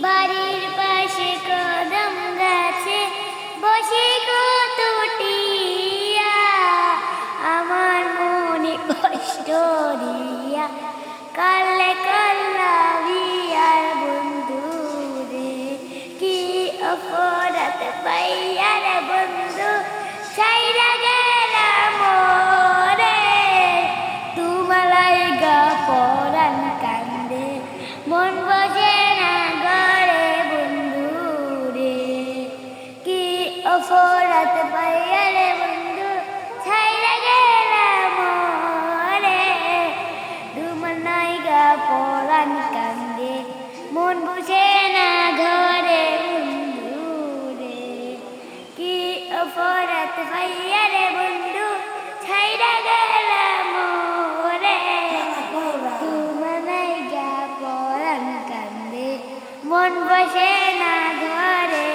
বাড়ির পাশে কদম গাছে বসে কত টিয়া, আমার মনে কষ্ট দিয়া কালে কল্লাবি আর বন্ধু রে। কি অপরাধ পাইয়া রে বন্ধু ছাইরা গেলাম মোরে, তুমালাই গা পরাণ কান্দে মন বসে না ঘরে বন্ধু রে। কি অপরাধ পাইয়া রে বন্ধু ছাইরা গেলাম মোরে, তুমালাই গা পরাণ কান্দে মন বসে না ঘরে বন্ধু রে। কি অপরাধ পাইয়া রে বন্ধু ছাইরা গেলাম মোরে, তুমালাই গা পরাণ কান্দে মন বসে না ঘরে